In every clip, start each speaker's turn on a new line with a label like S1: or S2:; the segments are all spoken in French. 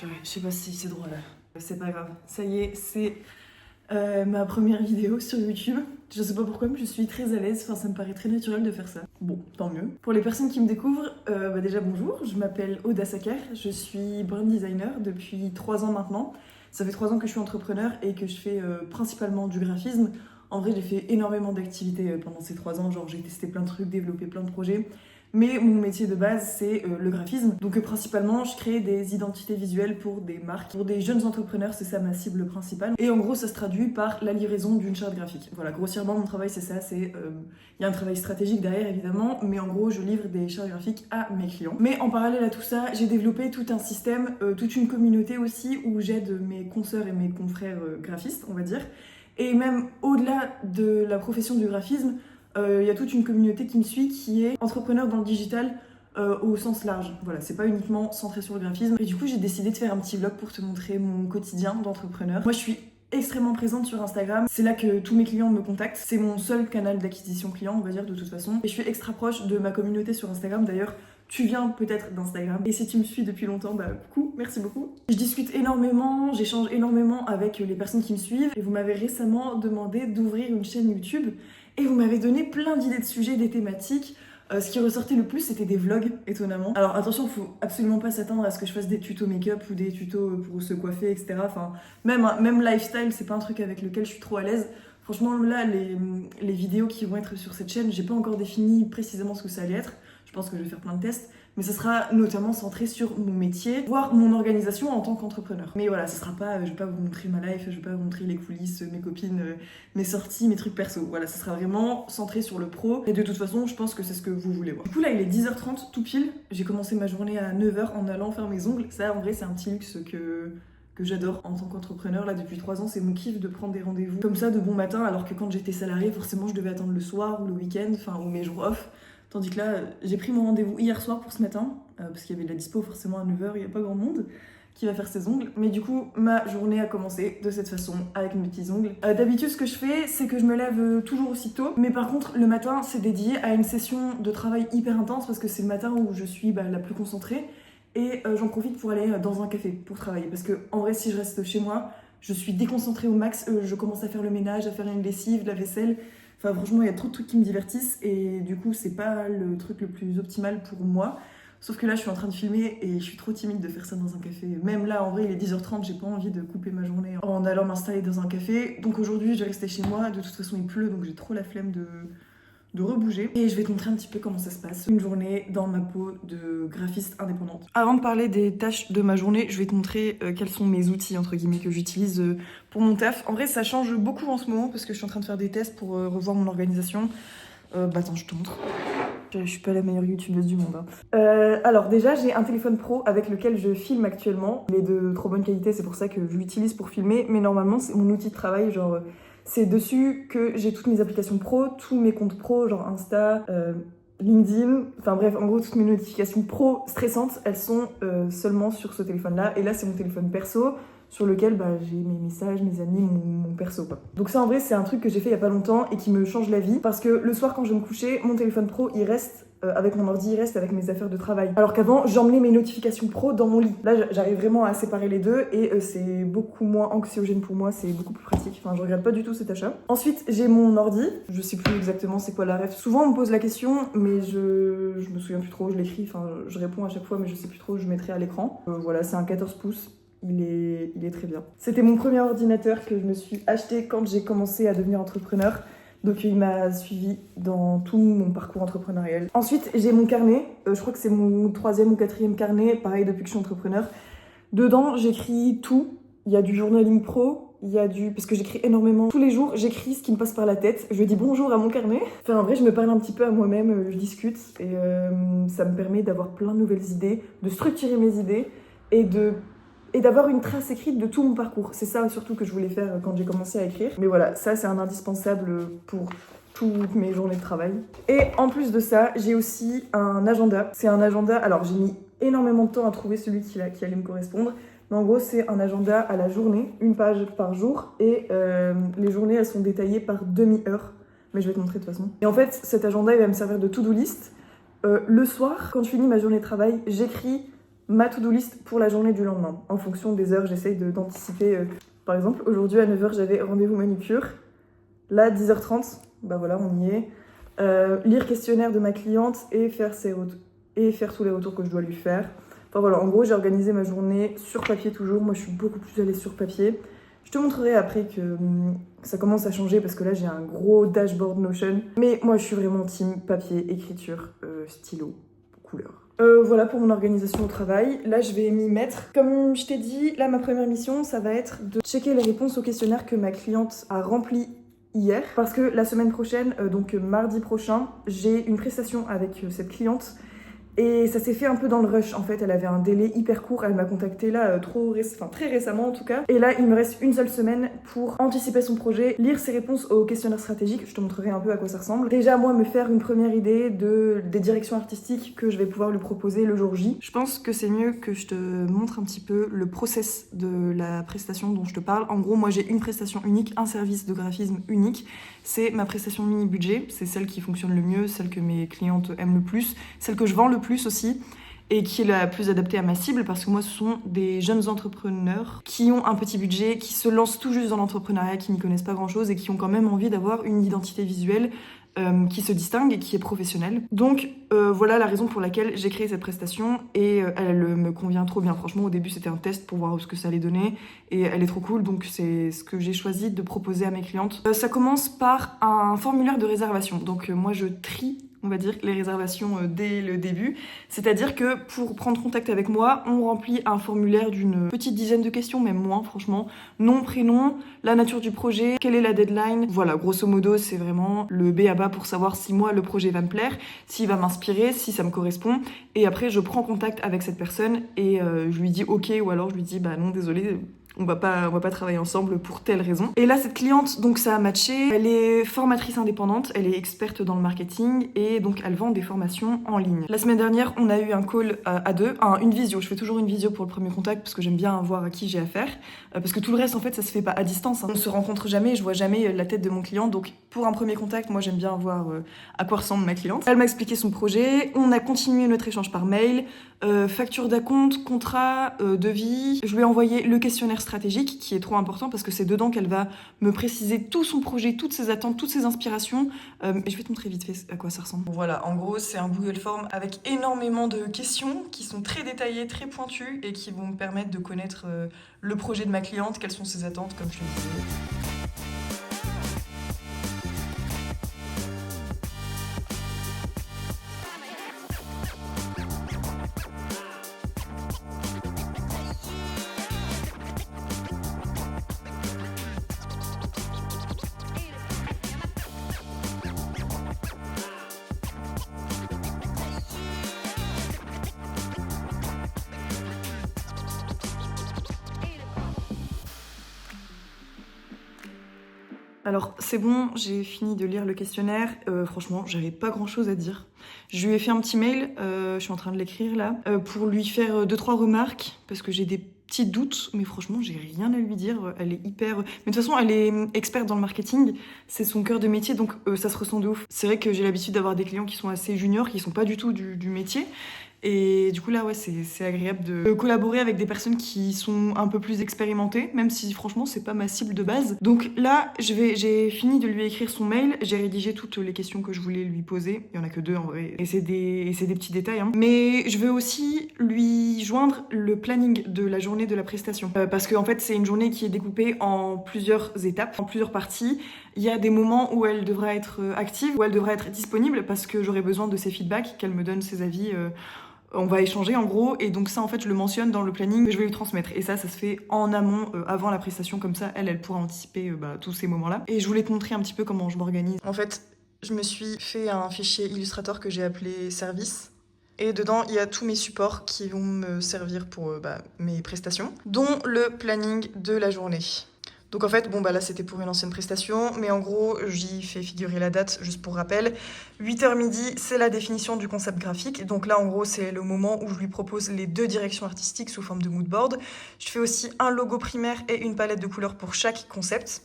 S1: purée, je sais pas si c'est drôle. C'est pas grave. Ça y est, c'est ma première vidéo sur YouTube. Je sais pas pourquoi, mais je suis très à l'aise. Enfin, ça me paraît très naturel de faire ça. Bon, tant mieux. Pour les personnes qui me découvrent, déjà bonjour. Je m'appelle Aude Assaker. Je suis brand designer depuis 3 ans maintenant. Ça fait 3 ans que je suis entrepreneur et que je fais principalement du graphisme. En vrai, j'ai fait énormément d'activités pendant ces 3 ans. Genre, j'ai testé plein de trucs, développé plein de projets. Mais mon métier de base, c'est le graphisme. Donc principalement, je crée des identités visuelles pour des marques, pour des jeunes entrepreneurs, c'est ça ma cible principale. Et en gros, ça se traduit par la livraison d'une charte graphique. Voilà, grossièrement, mon travail, c'est ça. Il y a un travail stratégique derrière, évidemment, mais en gros, je livre des chartes graphiques à mes clients. Mais en parallèle à tout ça, j'ai développé tout un système, toute une communauté aussi, où j'aide mes consoeurs et mes confrères graphistes, on va dire. Et même au-delà de la profession du graphisme, y a toute une communauté qui me suit qui est entrepreneur dans le digital au sens large. Voilà, c'est pas uniquement centré sur le graphisme. Et du coup, j'ai décidé de faire un petit vlog pour te montrer mon quotidien d'entrepreneur. Moi, je suis extrêmement présente sur Instagram. C'est là que tous mes clients me contactent. C'est mon seul canal d'acquisition client, on va dire, de toute façon. Et je suis extra proche de ma communauté sur Instagram. D'ailleurs, tu viens peut-être d'Instagram. Et si tu me suis depuis longtemps, bah coucou, merci beaucoup. Je discute énormément, j'échange énormément avec les personnes qui me suivent. Et vous m'avez récemment demandé d'ouvrir une chaîne YouTube. Et vous m'avez donné plein d'idées de sujets, des thématiques. Ce qui ressortait le plus, c'était des vlogs, étonnamment. Alors attention, faut absolument pas s'attendre à ce que je fasse des tutos make-up ou des tutos pour se coiffer, etc. Enfin, même lifestyle, c'est pas un truc avec lequel je suis trop à l'aise. Franchement, là, les vidéos qui vont être sur cette chaîne, j'ai pas encore défini précisément ce que ça allait être. Je pense que je vais faire plein de tests. Mais ça sera notamment centré sur mon métier, voire mon organisation en tant qu'entrepreneur. Mais voilà, ça sera pas, je vais pas vous montrer ma life, je vais pas vous montrer les coulisses, mes copines, mes sorties, mes trucs perso. Voilà, ça sera vraiment centré sur le pro. Et de toute façon, je pense que c'est ce que vous voulez voir. Du coup, là, il est 10h30, tout pile. J'ai commencé ma journée à 9h en allant faire mes ongles. Ça, en vrai, c'est un petit luxe que j'adore en tant qu'entrepreneur. Là, depuis 3 ans, c'est mon kiff de prendre des rendez-vous comme ça de bon matin, alors que quand j'étais salariée, forcément, je devais attendre le soir ou le week-end, enfin, ou mes jours off. Tandis que là, j'ai pris mon rendez-vous hier soir pour ce matin, parce qu'il y avait de la dispo forcément à 9h, il n'y a pas grand monde qui va faire ses ongles. Mais du coup, ma journée a commencé de cette façon, avec mes petits ongles. D'habitude, ce que je fais, c'est que je me lève toujours aussi tôt. Mais par contre, le matin, c'est dédié à une session de travail hyper intense, parce que c'est le matin où je suis la plus concentrée. Et j'en profite pour aller dans un café pour travailler. Parce que en vrai, si je reste chez moi, je suis déconcentrée au max. Je commence à faire le ménage, à faire une lessive, la vaisselle. Enfin, franchement, il y a trop de trucs qui me divertissent et du coup, c'est pas le truc le plus optimal pour moi. Sauf que là, je suis en train de filmer et je suis trop timide de faire ça dans un café. Même là, en vrai, il est 10h30, j'ai pas envie de couper ma journée en allant m'installer dans un café. Donc aujourd'hui, je vais rester chez moi. De toute façon, il pleut, donc j'ai trop la flemme de rebouger. Et je vais te montrer un petit peu comment ça se passe. Une journée dans ma peau de graphiste indépendante. Avant de parler des tâches de ma journée, je vais te montrer quels sont mes outils, entre guillemets, que j'utilise pour mon taf. En vrai, ça change beaucoup en ce moment parce que je suis en train de faire des tests pour revoir mon organisation. Attends, je te montre. Je suis pas la meilleure youtubeuse du monde. Alors déjà, j'ai un téléphone pro avec lequel je filme actuellement. Il est de trop bonne qualité, c'est pour ça que je l'utilise pour filmer. Mais normalement, c'est mon outil de travail, genre... C'est dessus que j'ai toutes mes applications pro, tous mes comptes pro, genre Insta, LinkedIn, enfin bref, en gros, toutes mes notifications pro stressantes, elles sont seulement sur ce téléphone-là. Et là, c'est mon téléphone perso, sur lequel j'ai mes messages, mes amis, mon perso, quoi. Donc ça, en vrai, c'est un truc que j'ai fait il y a pas longtemps et qui me change la vie. Parce que le soir, quand je vais me coucher, mon téléphone pro, il reste avec mon ordi, il reste avec mes affaires de travail. Alors qu'avant, j'emmenais mes notifications pro dans mon lit. Là, j'arrive vraiment à séparer les deux et c'est beaucoup moins anxiogène pour moi, c'est beaucoup plus pratique. Enfin, je regrette pas du tout cet achat. Ensuite, j'ai mon ordi. Je sais plus exactement c'est quoi la ref. Souvent, on me pose la question, mais je me souviens plus trop, je l'écris, enfin, je réponds à chaque fois, mais je sais plus trop, je mettrai à l'écran. Voilà, c'est un 14 pouces. Il est très bien. C'était mon premier ordinateur que je me suis acheté quand j'ai commencé à devenir entrepreneur. Donc il m'a suivi dans tout mon parcours entrepreneurial. Ensuite, j'ai mon carnet. Je crois que c'est mon 3e ou 4e carnet, pareil depuis que je suis entrepreneur. Dedans, j'écris tout. Il y a du journaling pro, il y a du... Parce que j'écris énormément. Tous les jours, j'écris ce qui me passe par la tête. Je dis bonjour à mon carnet. Enfin, en vrai, je me parle un petit peu à moi-même, je discute. Et ça me permet d'avoir plein de nouvelles idées, de structurer mes idées et d'avoir une trace écrite de tout mon parcours. C'est ça surtout que je voulais faire quand j'ai commencé à écrire. Mais voilà, ça c'est un indispensable pour toutes mes journées de travail. Et en plus de ça, j'ai aussi un agenda. C'est un agenda, alors j'ai mis énormément de temps à trouver celui qui allait me correspondre. Mais en gros, c'est un agenda à la journée, une page par jour. Et les journées, elles sont détaillées par demi-heure. Mais je vais te montrer de toute façon. Et en fait, cet agenda, il va me servir de to-do list. Le soir, quand je finis ma journée de travail, j'écris ma to-do list pour la journée du lendemain. En fonction des heures, j'essaye d'anticiper. Par exemple, aujourd'hui à 9h, j'avais rendez-vous manucure. Là, 10h30, bah voilà, on y est. Lire questionnaire de ma cliente et faire tous les retours que je dois lui faire. Enfin voilà, en gros, j'ai organisé ma journée sur papier toujours. Moi, je suis beaucoup plus à l'aise sur papier. Je te montrerai après que ça commence à changer parce que là, j'ai un gros dashboard Notion. Mais moi, je suis vraiment team papier, écriture, stylo, couleur. Voilà pour mon organisation au travail. Là, je vais m'y mettre. Comme je t'ai dit, là, ma première mission, ça va être de checker les réponses au questionnaire que ma cliente a rempli hier. Parce que la semaine prochaine, donc mardi prochain, j'ai une prestation avec cette cliente. Et ça s'est fait un peu dans le rush en fait, elle avait un délai hyper court, elle m'a contacté là très récemment en tout cas. Et là il me reste une seule semaine pour anticiper son projet, lire ses réponses au questionnaire stratégique, je te montrerai un peu à quoi ça ressemble. Déjà moi me faire une première idée des directions artistiques que je vais pouvoir lui proposer le jour J. Je pense que c'est mieux que je te montre un petit peu le process de la prestation dont je te parle. En gros moi j'ai une prestation unique, un service de graphisme unique. C'est ma prestation mini budget, c'est celle qui fonctionne le mieux, celle que mes clientes aiment le plus, celle que je vends le plus aussi et qui est la plus adaptée à ma cible parce que moi ce sont des jeunes entrepreneurs qui ont un petit budget, qui se lancent tout juste dans l'entrepreneuriat, qui n'y connaissent pas grand chose et qui ont quand même envie d'avoir une identité visuelle qui se distingue et qui est professionnelle. Donc voilà la raison pour laquelle j'ai créé cette prestation et elle me convient trop bien. Franchement au début c'était un test pour voir ce que ça allait donner et elle est trop cool donc c'est ce que j'ai choisi de proposer à mes clientes. Ça commence par un formulaire de réservation. Donc moi je trie on va dire, les réservations dès le début. C'est-à-dire que pour prendre contact avec moi, on remplit un formulaire d'une petite dizaine de questions, même moins franchement. Nom, prénom, la nature du projet, quelle est la deadline. Voilà, grosso modo, c'est vraiment le b.a-ba pour savoir si moi, le projet va me plaire, s'il va m'inspirer, si ça me correspond. Et après, je prends contact avec cette personne et je lui dis OK ou alors je lui dis bah non, désolé, on va pas travailler ensemble pour telle raison. Et là, cette cliente, donc ça a matché. Elle est formatrice indépendante, elle est experte dans le marketing et donc elle vend des formations en ligne. La semaine dernière, on a eu un call à deux, une visio. Je fais toujours une visio pour le premier contact parce que j'aime bien voir à qui j'ai affaire. Parce que tout le reste, en fait, ça se fait pas à distance. On se rencontre jamais, je vois jamais la tête de mon client. Donc pour un premier contact, moi j'aime bien voir à quoi ressemble ma cliente. Elle m'a expliqué son projet, on a continué notre échange par mail, facture d'acompte, contrat, devis. Je lui ai envoyé le questionnaire stratégique qui est trop important parce que c'est dedans qu'elle va me préciser tout son projet, toutes ses attentes, toutes ses inspirations. Et je vais te montrer vite fait à quoi ça ressemble. Voilà, en gros, c'est un Google Form avec énormément de questions qui sont très détaillées, très pointues et qui vont me permettre de connaître le projet de ma cliente, quelles sont ses attentes, comme je te le disais. Alors c'est bon, j'ai fini de lire le questionnaire, franchement j'avais pas grand chose à dire. Je lui ai fait un petit mail, je suis en train de l'écrire là, pour lui faire 2-3 remarques, parce que j'ai des petits doutes, mais franchement j'ai rien à lui dire, elle est hyper... Mais de toute façon elle est experte dans le marketing, c'est son cœur de métier, donc ça se ressent de ouf. C'est vrai que j'ai l'habitude d'avoir des clients qui sont assez juniors, qui sont pas du tout du métier, et du coup là ouais c'est agréable de collaborer avec des personnes qui sont un peu plus expérimentées, même si franchement c'est pas ma cible de base. Donc là j'ai fini de lui écrire son mail, j'ai rédigé toutes les questions que je voulais lui poser, il y en a que 2 en vrai, et c'est des petits détails hein. Mais je veux aussi lui joindre le planning de la journée de la prestation, parce qu'en fait c'est une journée qui est découpée en plusieurs étapes, en plusieurs parties. Il y a des moments où elle devra être active, où elle devra être disponible parce que j'aurai besoin de ses feedbacks, qu'elle me donne ses avis. On va échanger en gros, et donc ça en fait je le mentionne dans le planning que je vais lui transmettre, et ça se fait en amont, avant la prestation, comme ça elle pourra anticiper tous ces moments là. Et je voulais te montrer un petit peu comment je m'organise. En fait je me suis fait un fichier Illustrator que j'ai appelé service, et dedans il y a tous mes supports qui vont me servir pour mes prestations, dont le planning de la journée. Donc en fait, bon bah là c'était pour une ancienne prestation, mais en gros j'y fais figurer la date juste pour rappel. 8h midi, c'est la définition du concept graphique. Donc là en gros c'est le moment où je lui propose les 2 directions artistiques sous forme de mood board. Je fais aussi un logo primaire et une palette de couleurs pour chaque concept.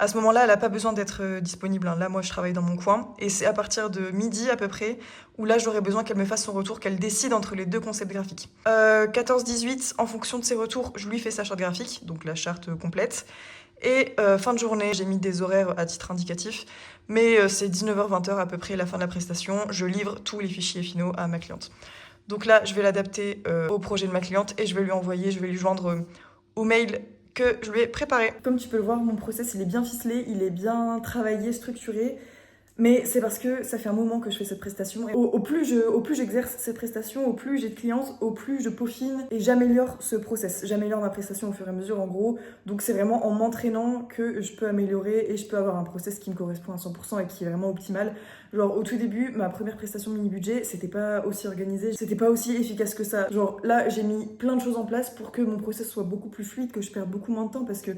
S1: À ce moment-là, elle n'a pas besoin d'être disponible, hein. Là, moi, je travaille dans mon coin. Et c'est à partir de midi à peu près où là, j'aurais besoin qu'elle me fasse son retour, qu'elle décide entre les deux concepts graphiques. 14-18, en fonction de ses retours, je lui fais sa charte graphique, donc la charte complète. Et fin de journée, j'ai mis des horaires à titre indicatif, mais c'est 19h-20h à peu près la fin de la prestation. Je livre tous les fichiers finaux à ma cliente. Donc là, je vais l'adapter au projet de ma cliente et je vais lui envoyer, je vais lui joindre au mail que je lui ai préparé. Comme tu peux le voir, mon process, il est bien ficelé, il est bien travaillé, structuré. Mais c'est parce que ça fait un moment que je fais cette prestation. Et au plus j'exerce cette prestation, au plus j'ai de clientes, au plus je peaufine et j'améliore ce process. J'améliore ma prestation au fur et à mesure, en gros. Donc c'est vraiment en m'entraînant que je peux améliorer et je peux avoir un process qui me correspond à 100% et qui est vraiment optimal. Genre au tout début, ma première prestation mini-budget, c'était pas aussi organisé, c'était pas aussi efficace que ça. Genre là, j'ai mis plein de choses en place pour que mon process soit beaucoup plus fluide, que je perde beaucoup moins de temps parce que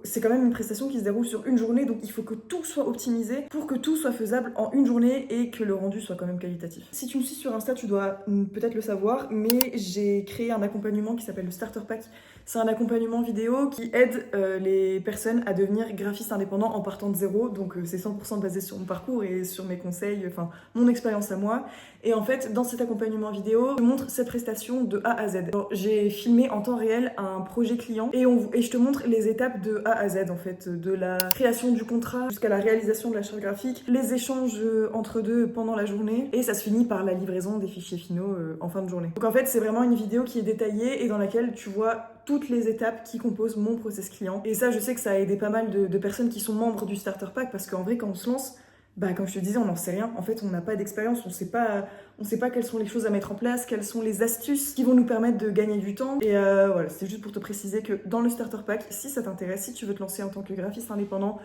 S1: c'est quand même une prestation qui se déroule sur une journée, donc il faut que tout soit optimisé pour que tout soit faisable en une journée et que le rendu soit quand même qualitatif. Si tu me suis sur Insta, tu dois peut-être le savoir, mais j'ai créé un accompagnement qui s'appelle le Starter Pack. C'est un accompagnement vidéo qui aide les personnes à devenir graphistes indépendants en partant de zéro, donc c'est 100% basé sur mon parcours et sur mes conseils, enfin mon expérience à moi. Et en fait, dans cet accompagnement vidéo, je montre cette prestation de A à Z. J'ai filmé en temps réel un projet client et je te montre les étapes de A à Z en fait, de la création du contrat jusqu'à la réalisation de la charte graphique, les échanges entre deux pendant la journée et ça se finit par la livraison des fichiers finaux en fin de journée. Donc en fait, c'est vraiment une vidéo qui est détaillée et dans laquelle tu vois toutes les étapes qui composent mon process client. Et ça, je sais que ça a aidé pas mal de personnes qui sont membres du Starter Pack parce qu'en vrai, quand on se lance, bah, comme je te disais, on n'en sait rien. En fait, on n'a pas d'expérience, on sait pas quelles sont les choses à mettre en place, quelles sont les astuces qui vont nous permettre de gagner du temps. Et voilà, c'était juste pour te préciser que dans le Starter Pack, si ça t'intéresse, si tu veux te lancer en tant que graphiste indépendant,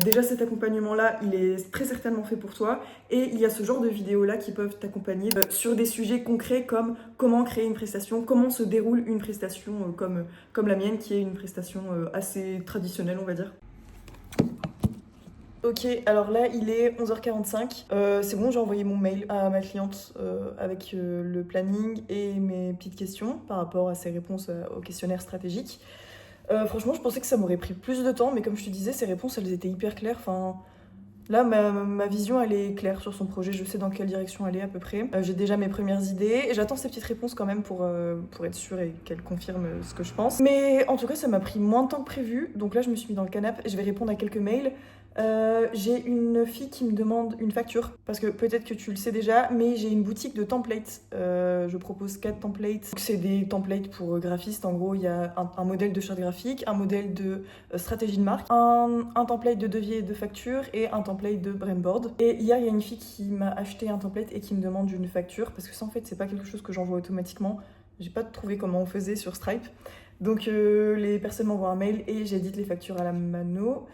S1: déjà cet accompagnement-là, il est très certainement fait pour toi. Et il y a ce genre de vidéos-là qui peuvent t'accompagner sur des sujets concrets comme comment créer une prestation, comment se déroule une prestation comme la mienne, qui est une prestation assez traditionnelle, on va dire. Ok, alors là il est 11h45, c'est bon, j'ai envoyé mon mail à ma cliente avec le planning et mes petites questions par rapport à ses réponses au questionnaire stratégique. Franchement, je pensais que ça m'aurait pris plus de temps, mais comme je te disais, ses réponses elles étaient hyper claires. Enfin, là ma vision elle est claire sur son projet, je sais dans quelle direction aller à peu près. J'ai déjà mes premières idées et j'attends ces petites réponses quand même pour être sûre et qu'elle confirme ce que je pense. Mais en tout cas, ça m'a pris moins de temps que prévu, donc là je me suis mis dans le canapé et je vais répondre à quelques mails. J'ai une fille qui me demande une facture, parce que peut-être que tu le sais déjà, mais j'ai une boutique de templates. Je propose 4 templates. C'est des templates pour graphistes. En gros, il y a un modèle de charte graphique, un modèle de stratégie de marque, un template de devis et de facture et un template de brainboard. Et hier, il y a une fille qui m'a acheté un template et qui me demande une facture, parce que ça, en fait, c'est pas quelque chose que j'envoie automatiquement. J'ai pas trouvé comment on faisait sur Stripe. Donc, les personnes m'envoient un mail et j'édite les factures à la mano.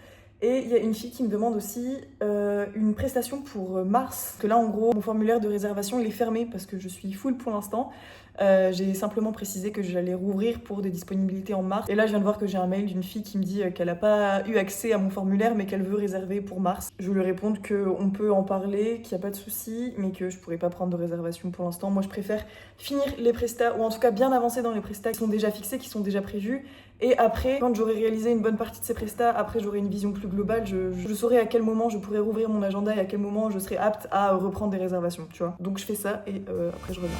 S1: Et il y a une fille qui me demande aussi une prestation pour mars. Parce que là, en gros, mon formulaire de réservation, il est fermé parce que je suis full pour l'instant. J'ai simplement précisé que j'allais rouvrir pour des disponibilités en mars. Et là, je viens de voir que j'ai un mail d'une fille qui me dit qu'elle n'a pas eu accès à mon formulaire, mais qu'elle veut réserver pour mars. Je lui réponds qu'on peut en parler, qu'il n'y a pas de souci, mais que je ne pourrais pas prendre de réservation pour l'instant. Moi, je préfère finir les prestats, ou en tout cas bien avancer dans les prestats qui sont déjà fixés, qui sont déjà prévus. Et après, quand j'aurai réalisé une bonne partie de ces prestats, après j'aurai une vision plus globale, je saurai à quel moment je pourrai rouvrir mon agenda et à quel moment je serai apte à reprendre des réservations, tu vois. Donc je fais ça et après je reviens.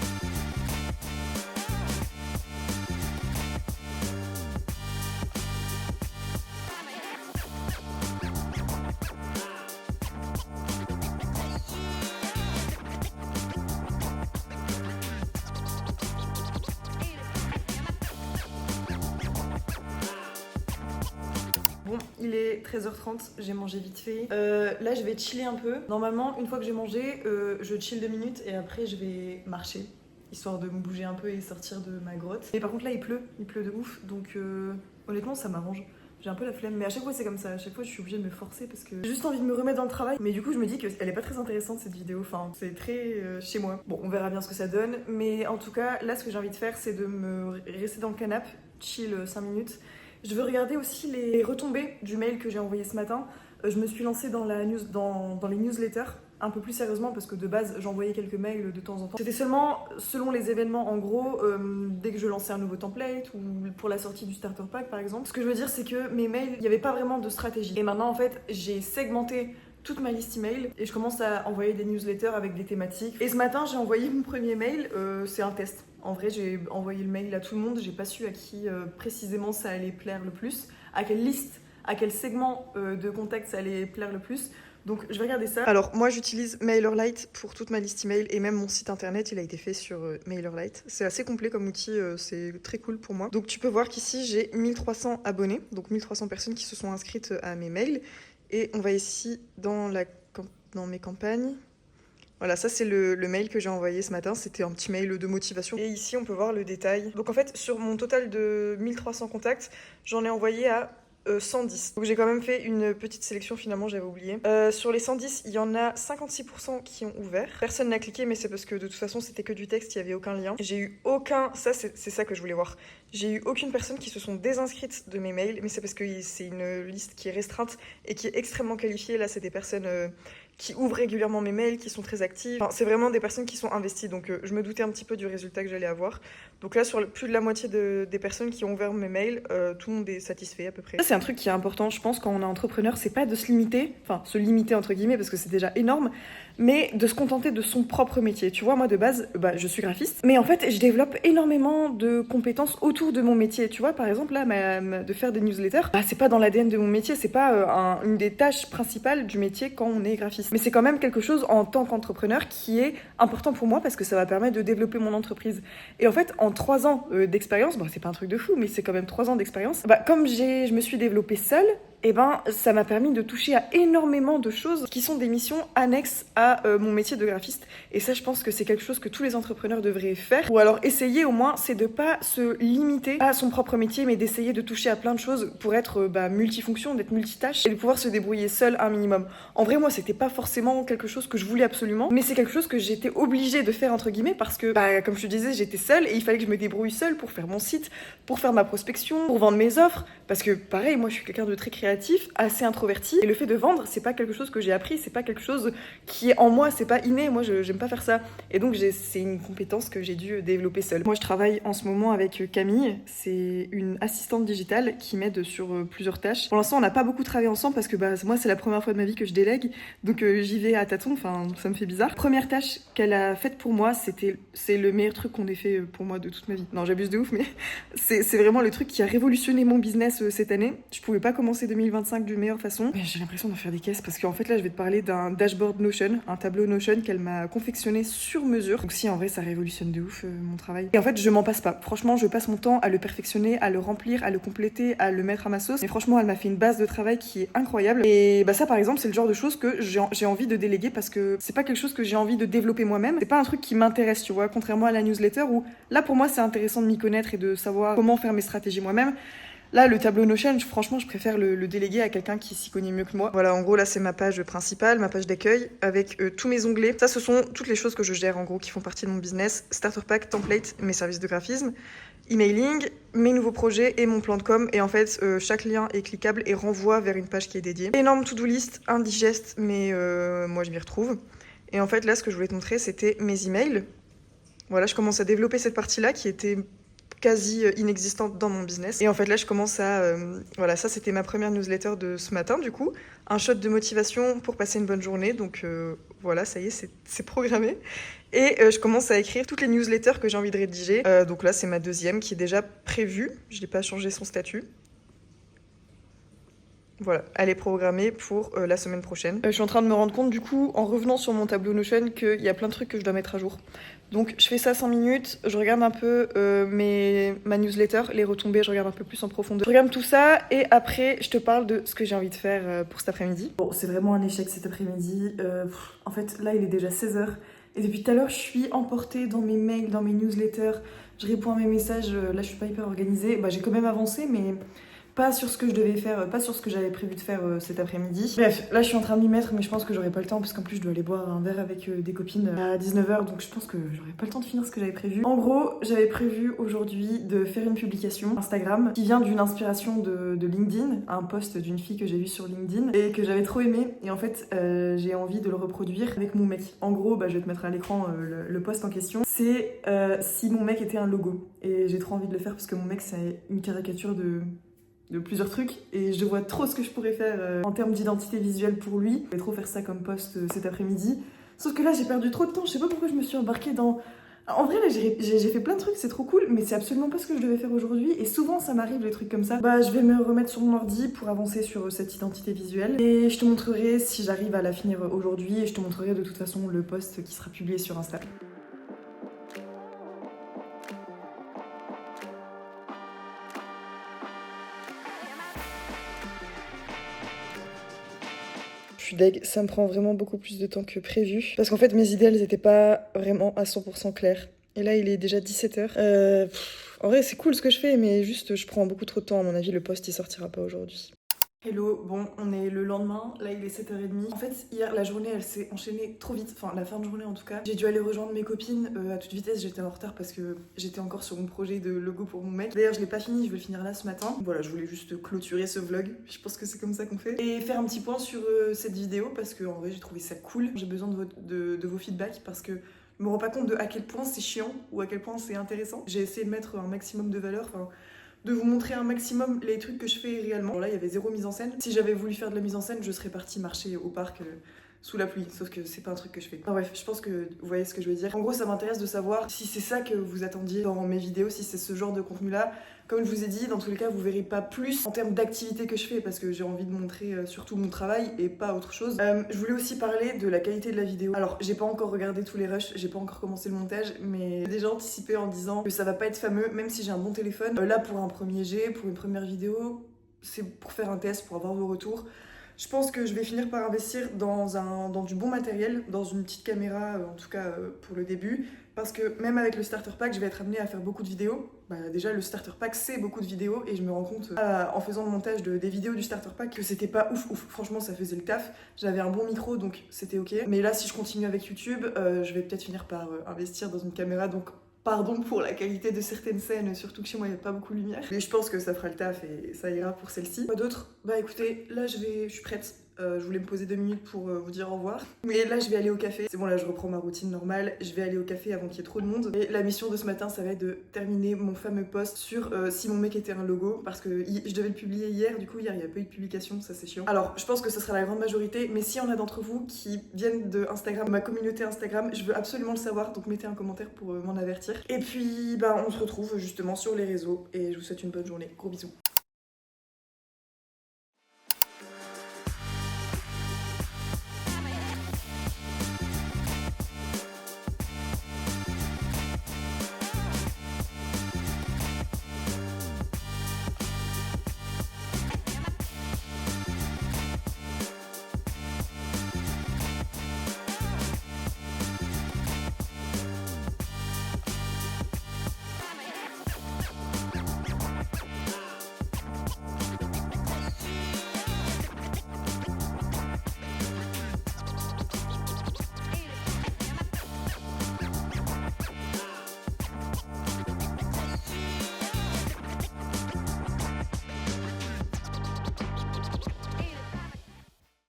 S1: Bon, il est 13h30, j'ai mangé vite fait. Là, je vais chiller un peu. Normalement, une fois que j'ai mangé, je chill 2 minutes et après, je vais marcher, histoire de me bouger un peu et sortir de ma grotte. Et par contre, là, il pleut de ouf, donc honnêtement, ça m'arrange. J'ai un peu la flemme, mais à chaque fois, c'est comme ça. À chaque fois, je suis obligée de me forcer parce que j'ai juste envie de me remettre dans le travail. Mais du coup, je me dis qu'elle est pas très intéressante cette vidéo. Enfin, c'est très chez moi. Bon, on verra bien ce que ça donne. Mais en tout cas, là, ce que j'ai envie de faire, c'est de me rester dans le canapé, chill 5 minutes. Je veux regarder aussi les retombées du mail que j'ai envoyé ce matin. Je me suis lancée dans les newsletters un peu plus sérieusement parce que de base j'envoyais quelques mails de temps en temps. C'était seulement selon les événements, en gros, dès que je lançais un nouveau template ou pour la sortie du starter pack par exemple. Ce que je veux dire, c'est que mes mails, il n'y avait pas vraiment de stratégie. Et maintenant en fait, j'ai segmenté toute ma liste email et je commence à envoyer des newsletters avec des thématiques. Et ce matin, j'ai envoyé mon premier mail, c'est un test. En vrai, j'ai envoyé le mail à tout le monde, j'ai pas su à qui précisément ça allait plaire le plus, à quelle liste, à quel segment de contact ça allait plaire le plus. Donc je vais regarder ça. Alors moi j'utilise MailerLite pour toute ma liste email et même mon site internet il a été fait sur MailerLite. C'est assez complet comme outil, c'est très cool pour moi. Donc tu peux voir qu'ici j'ai 1300 abonnés, donc 1300 personnes qui se sont inscrites à mes mails. Et on va ici dans mes campagnes. Voilà, ça c'est le mail que j'ai envoyé ce matin, c'était un petit mail de motivation. Et ici on peut voir le détail. Donc en fait sur mon total de 1300 contacts, j'en ai envoyé à 110. Donc j'ai quand même fait une petite sélection, finalement j'avais oublié. Sur les 110, il y en a 56% qui ont ouvert. Personne n'a cliqué, mais c'est parce que de toute façon c'était que du texte, il n'y avait aucun lien. J'ai eu aucun... Ça c'est ça que je voulais voir. J'ai eu aucune personne qui se sont désinscrites de mes mails, mais c'est parce que c'est une liste qui est restreinte et qui est extrêmement qualifiée. Là c'est des personnes... qui ouvrent régulièrement mes mails, qui sont très actives. Enfin, c'est vraiment des personnes qui sont investies, donc je me doutais un petit peu du résultat que j'allais avoir. Donc là, sur plus de la moitié des personnes qui ont ouvert mes mails, tout le monde est satisfait à peu près. Ça, c'est un truc qui est important, je pense, quand on est entrepreneur, c'est pas de se limiter, enfin se limiter entre guillemets, parce que c'est déjà énorme, mais de se contenter de son propre métier. Tu vois, moi de base, je suis graphiste, mais en fait, je développe énormément de compétences autour de mon métier. Tu vois, par exemple, là, de faire des newsletters, c'est pas dans l'ADN de mon métier, c'est pas une des tâches principales du métier quand on est graphiste. Mais c'est quand même quelque chose en tant qu'entrepreneur qui est important pour moi parce que ça va permettre de développer mon entreprise. Et en fait, en 3 ans d'expérience, c'est pas un truc de fou, mais c'est quand même 3 ans d'expérience, comme je me suis développée seule, ça m'a permis de toucher à énormément de choses qui sont des missions annexes à mon métier de graphiste. Et ça, je pense que c'est quelque chose que tous les entrepreneurs devraient faire. Ou alors essayer au moins, c'est de pas se limiter à son propre métier, mais d'essayer de toucher à plein de choses pour être multifonction, d'être multitâche et de pouvoir se débrouiller seul un minimum. En vrai, moi, c'était pas forcément quelque chose que je voulais absolument, mais c'est quelque chose que j'étais obligée de faire entre guillemets parce que, comme je te disais, j'étais seule et il fallait que je me débrouille seule pour faire mon site, pour faire ma prospection, pour vendre mes offres. Parce que pareil, moi, je suis quelqu'un de très créatif, assez introverti, et le fait de vendre, c'est pas quelque chose que j'ai appris, c'est pas quelque chose qui est en moi, c'est pas inné. Moi, j'aime pas faire ça. Et donc, c'est une compétence que j'ai dû développer seule. Moi, je travaille en ce moment avec Camille, c'est une assistante digitale qui m'aide sur plusieurs tâches. Pour l'instant, on n'a pas beaucoup travaillé ensemble parce que moi, c'est la première fois de ma vie que je délègue, donc j'y vais à tâtons, enfin, ça me fait bizarre. Première tâche qu'elle a faite pour moi, c'est le meilleur truc qu'on ait fait pour moi de toute ma vie. Non, j'abuse de ouf, mais c'est vraiment le truc qui a révolutionné mon business cette année. Je pouvais pas commencer 2025 d'une meilleure façon. Mais j'ai l'impression d'en faire des caisses parce qu'en fait là je vais te parler d'un dashboard Notion, un tableau Notion qu'elle m'a confectionné sur mesure. Donc si en vrai ça révolutionne de ouf mon travail. Et en fait je m'en passe pas. Franchement je passe mon temps à le perfectionner, à le remplir, à le compléter, à le mettre à ma sauce. Mais franchement elle m'a fait une base de travail qui est incroyable. Et ça par exemple c'est le genre de choses que j'ai envie de déléguer parce que c'est pas quelque chose que j'ai envie de développer moi-même. C'est pas un truc qui m'intéresse, tu vois, contrairement à la newsletter où là pour moi c'est intéressant de m'y connaître et de savoir comment faire mes stratégies moi-même. Là, le tableau Notion, franchement, je préfère le déléguer à quelqu'un qui s'y connaît mieux que moi. Voilà, en gros, là, c'est ma page principale, ma page d'accueil, avec tous mes onglets. Ça, ce sont toutes les choses que je gère, en gros, qui font partie de mon business. Starter pack, template, mes services de graphisme, emailing, mes nouveaux projets et mon plan de com. Et en fait, chaque lien est cliquable et renvoie vers une page qui est dédiée. Énorme to-do list, indigeste, mais moi, je m'y retrouve. Et en fait, là, ce que je voulais te montrer, c'était mes emails. Voilà, je commence à développer cette partie-là qui était quasi inexistante dans mon business. Et en fait là je commence à... voilà, ça c'était ma première newsletter de ce matin du coup. Un shot de motivation pour passer une bonne journée. Donc voilà, ça y est, c'est programmé. Et je commence à écrire toutes les newsletters que j'ai envie de rédiger. Donc là c'est ma deuxième qui est déjà prévue. Je n'ai pas changé son statut. Voilà, elle est programmée pour la semaine prochaine. Je suis en train de me rendre compte du coup, en revenant sur mon tableau Notion, qu'il y a plein de trucs que je dois mettre à jour. Donc je fais ça 5 minutes, je regarde un peu ma newsletter, les retombées, je regarde un peu plus en profondeur. Je regarde tout ça et après je te parle de ce que j'ai envie de faire pour cet après-midi. Bon, c'est vraiment un échec cet après-midi. En fait, là il est déjà 16h. Et depuis tout à l'heure, je suis emportée dans mes mails, dans mes newsletters. Je réponds à mes messages, là je suis pas hyper organisée. J'ai quand même avancé, mais pas sur ce que je devais faire, pas sur ce que j'avais prévu de faire cet après-midi. Bref, là je suis en train de m'y mettre, mais je pense que j'aurai pas le temps parce qu'en plus je dois aller boire un verre avec des copines à 19h, donc je pense que j'aurai pas le temps de finir ce que j'avais prévu. En gros, j'avais prévu aujourd'hui de faire une publication Instagram qui vient d'une inspiration de LinkedIn, un post d'une fille que j'ai vu sur LinkedIn et que j'avais trop aimé, et en fait j'ai envie de le reproduire avec mon mec. En gros, je vais te mettre à l'écran le post en question. C'est si mon mec était un logo, et j'ai trop envie de le faire parce que mon mec c'est une caricature de plusieurs trucs et je vois trop ce que je pourrais faire en termes d'identité visuelle pour lui. Je vais trop faire ça comme post cet après-midi. Sauf que là j'ai perdu trop de temps, je sais pas pourquoi je me suis embarquée dans... En vrai là j'ai fait plein de trucs, c'est trop cool, mais c'est absolument pas ce que je devais faire aujourd'hui et souvent ça m'arrive les trucs comme ça. Je vais me remettre sur mon ordi pour avancer sur cette identité visuelle et je te montrerai si j'arrive à la finir aujourd'hui et je te montrerai de toute façon le post qui sera publié sur Insta. Je suis deg, ça me prend vraiment beaucoup plus de temps que prévu. Parce qu'en fait, mes idées, elles étaient pas vraiment à 100% claires. Et là, il est déjà 17h. En vrai, c'est cool ce que je fais, mais juste, je prends beaucoup trop de temps. À mon avis, le post, il sortira pas aujourd'hui. Hello, bon, on est le lendemain, là il est 7h30. En fait, hier, la journée, elle s'est enchaînée trop vite, enfin la fin de journée en tout cas. J'ai dû aller rejoindre mes copines à toute vitesse, j'étais en retard parce que j'étais encore sur mon projet de logo pour mon mec. D'ailleurs, je l'ai pas fini, je vais le finir là ce matin. Voilà, je voulais juste clôturer ce vlog, je pense que c'est comme ça qu'on fait. Et faire un petit point sur cette vidéo parce que en vrai, j'ai trouvé ça cool. J'ai besoin de vos feedbacks parce que je me rends pas compte de à quel point c'est chiant ou à quel point c'est intéressant. J'ai essayé de mettre un maximum de valeur, de vous montrer un maximum les trucs que je fais réellement. Bon, là, il y avait zéro mise en scène. Si j'avais voulu faire de la mise en scène, je serais partie marcher au parc sous la pluie, sauf que c'est pas un truc que je fais. Enfin, bref, je pense que vous voyez ce que je veux dire. En gros, ça m'intéresse de savoir si c'est ça que vous attendiez dans mes vidéos, si c'est ce genre de contenu-là. Comme je vous ai dit, dans tous les cas, vous verrez pas plus en termes d'activité que je fais parce que j'ai envie de montrer surtout mon travail et pas autre chose. Je voulais aussi parler de la qualité de la vidéo. Alors, j'ai pas encore regardé tous les rushs, j'ai pas encore commencé le montage, mais j'ai déjà anticipé en disant que ça va pas être fameux, même si j'ai un bon téléphone. Là, pour un premier jet, pour une première vidéo, c'est pour faire un test, pour avoir vos retours. Je pense que je vais finir par investir dans du bon matériel, dans une petite caméra, en tout cas pour le début. Parce que même avec le starter pack, je vais être amenée à faire beaucoup de vidéos. Déjà, le starter pack, c'est beaucoup de vidéos. Et je me rends compte, en faisant le montage des vidéos du starter pack, que c'était pas ouf. Franchement, ça faisait le taf. J'avais un bon micro, donc c'était ok. Mais là, si je continue avec YouTube, je vais peut-être finir par investir dans une caméra. Donc, pardon pour la qualité de certaines scènes, surtout que chez moi il n'y a pas beaucoup de lumière. Mais je pense que ça fera le taf et ça ira pour celle-ci. Quoi d'autre? Écoutez, là je suis prête. Je voulais me poser 2 minutes pour vous dire au revoir. Mais là je vais aller au café. C'est bon, là je reprends ma routine normale. Je vais aller au café avant qu'il y ait trop de monde. Et la mission de ce matin, ça va être de terminer mon fameux post sur si mon mec était un logo. Parce que je devais le publier hier, du coup hier il n'y a pas eu de publication, ça c'est chiant. Alors je pense que ce sera la grande majorité, mais s'il y en a d'entre vous qui viennent de Instagram, ma communauté Instagram, je veux absolument le savoir, donc mettez un commentaire pour m'en avertir. Et puis on se retrouve justement sur les réseaux et je vous souhaite une bonne journée. Gros bisous.